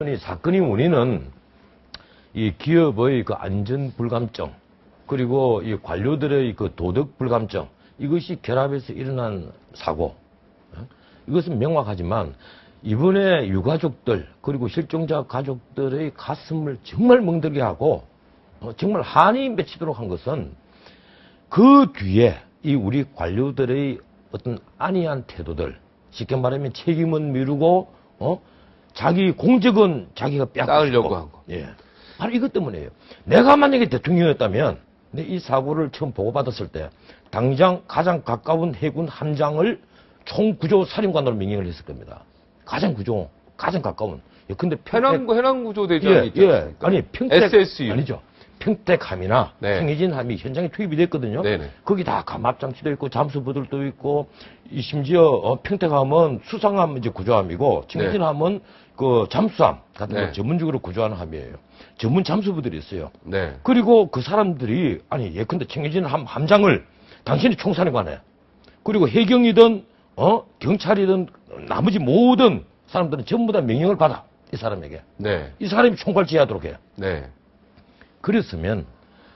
이 사건의 원인은 이 기업의 그 안전 불감증 그리고 이 관료들의 그 도덕 불감증 이것이 결합해서 일어난 사고. 이것은 명확하지만 이번에 유가족들 그리고 실종자 가족들의 가슴을 정말 멍들게 하고 정말 한이 맺히도록 한 것은 그 뒤에 이 우리 관료들의 어떤 안이한 태도들, 쉽게 말하면 책임은 미루고 자기 공적은 자기가 쌓으려고 하고. 예. 바로 이것 때문이에요. 내가 만약에 대통령이었다면 이 사고를 처음 보고받았을 때 당장 가장 가까운 해군 함장을 총구조 사령관으로 명령을 했을 겁니다. 가장 가까운. 예, 근데 해남구조 대장이 있지 않습니까? 아니 평택 SSU. 아니죠. 평택함이나 네. 청해진함이 현장에 투입이 됐거든요. 네네. 거기 다 감압장치도 있고 잠수부들도 있고 심지어 평택함은 수상함 이제 구조함이고 청해진함은 그 잠수함 같은 거 전문적으로 구조하는 함이에요. 전문 잠수부들이 있어요. 네. 그리고 그 사람들이 아니 예컨대 청해진함 함장을 당신이 총사령관에 그리고 해경이든 경찰이든 나머지 모든 사람들은 전부 다 명령을 받아 이 사람에게. 네. 이 사람이 총괄 지휘하도록 해요. 네. 그랬으면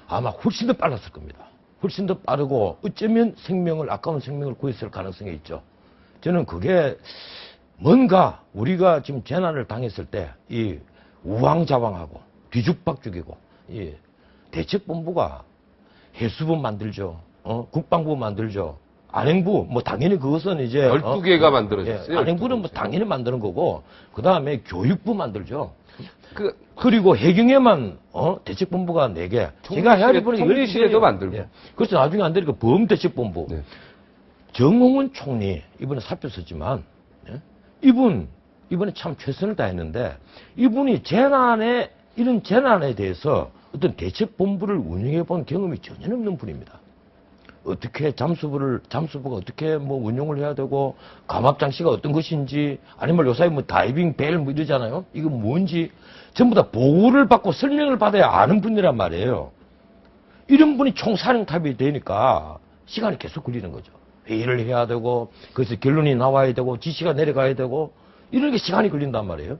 아마 훨씬 더 빨랐을 겁니다. 훨씬 더 빠르고 어쩌면 아까운 생명을 구했을 가능성이 있죠. 저는 그게 뭔가 우리가 지금 재난을 당했을 때 이 우왕좌왕하고 뒤죽박죽이고 이 대책본부가 해수부 만들죠. 국방부 만들죠. 안행부 뭐 당연히 그것은 이제 12개가 만들어졌어요. 예, 안행부는 뭐 당연히 만드는 거고 그다음에 교육부 만들죠. 그 그리고 해경에만 대책본부가 4개. 제가 헤아리 보니 총리실에도 만들고. 예. 그렇죠. 나중에 안 되니까 범대책본부. 네. 정홍원 총리 이번에 사표 썼지만 예? 이번에 참 최선을 다했는데 이분이 이런 재난에 대해서 어떤 대책본부를 운영해 본 경험이 전혀 없는 분입니다. 어떻게 잠수부가 어떻게 뭐 운용을 해야 되고 감압장치가 어떤 것인지 아니면 요새 뭐 다이빙 벨 뭐 이러잖아요. 이거 뭔지 전부 다 보고를 받고 설명을 받아야 아는 분이란 말이에요. 이런 분이 총사령탑이 되니까 시간이 계속 걸리는 거죠. 회의를 해야 되고 그래서 결론이 나와야 되고 지시가 내려가야 되고 이런 게 시간이 걸린단 말이에요.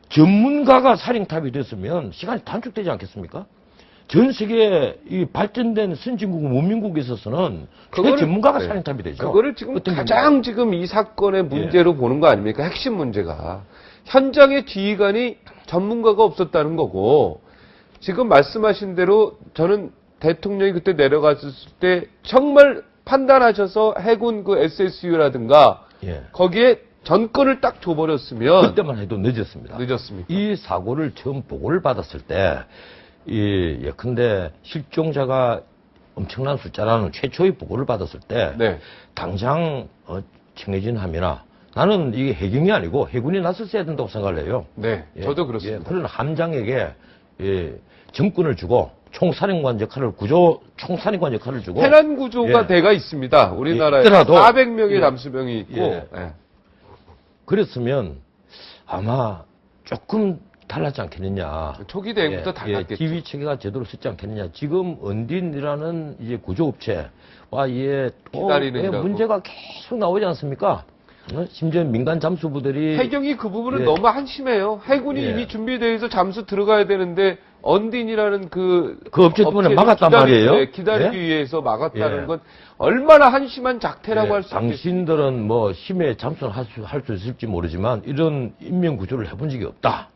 전문가가 사령탑이 됐으면 시간이 단축되지 않겠습니까? 전 세계 이 발전된 선진국 문명국에 있어서는 그게 전문가가 사령탑이 되죠. 그거를 지금 가장 지금 이 사건의 문제로 보는 거 아닙니까? 핵심 문제가. 현장의 지휘관이 전문가가 없었다는 거고 지금 말씀하신 대로 저는 대통령이 그때 내려갔을 때 정말 판단하셔서 해군 그 SSU라든가 거기에 전권을 딱 줘버렸으면 그때만 해도 늦었습니다. 늦었습니까? 이 사고를 처음 보고를 받았을 때 예컨대 실종자가 엄청난 숫자라는 최초의 보고를 받았을 때 당장 청해진함이나 나는 이게 해경이 아니고 해군이 나섰어야 된다고 생각을 해요. 네, 저도 그렇습니다. 그런 함장에게 정권을 주고 총사령관 역할을 주고 해난구조가 돼가 있습니다. 우리나라에 있더라도 400명의 잠수병이 있고 그랬으면 아마 조금 달랐지 않겠느냐. 초기 대응부터 달랐겠죠. TV 체계가 제대로 썼지 않겠느냐. 지금 언딘이라는 이제 구조업체와 이게 기다리는 문제가 계속 나오지 않습니까? 심지어 민간 잠수부들이 해경이 그 부분은 너무 한심해요. 해군이 이미 준비되어 있어 잠수 들어가야 되는데 언딘이라는 그 업체 때문에 막았단 말이에요. 기다리기 위해서 막았다는 건 얼마나 한심한 작태라고 할 수 있겠습니까? 당신들은 뭐 힘에 잠수를 할 수 있을지 모르지만 이런 인명 구조를 해본 적이 없다.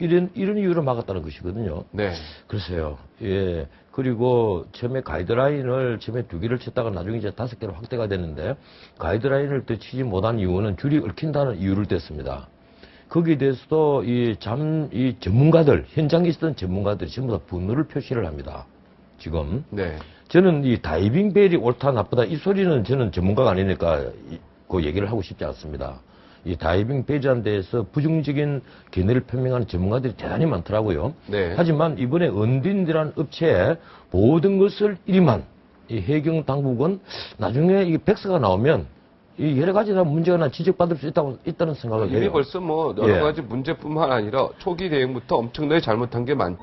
이런 이유로 막았다는 것이거든요. 네. 글쎄요. 예. 그리고 처음에 가이드라인을 처음에 2개를 쳤다가 나중에 이제 5개로 확대가 됐는데 가이드라인을 더 치지 못한 이유는 줄이 얽힌다는 이유를 댔습니다. 거기에 대해서도 이 전문가들, 현장에 있었던 전문가들이 전부 다 분노를 표시를 합니다. 지금. 저는 이 다이빙 벨이 옳다 나쁘다 이 소리는 저는 전문가가 아니니까 그 얘기를 하고 싶지 않습니다. 이 다이빙 벨이라는 데에서 부정적인 견해를 표명하는 전문가들이 대단히 많더라고요. 하지만 이번에 언딘이라는 업체에 모든 것을 일임한 이 해경 당국은 나중에 이 백서가 나오면 이 여러 가지 문제가 지적받을 수 있다는 생각을 해요. 이미 벌써 뭐 여러 가지 문제뿐만 아니라 초기 대응부터 엄청나게 잘못한 게 많죠.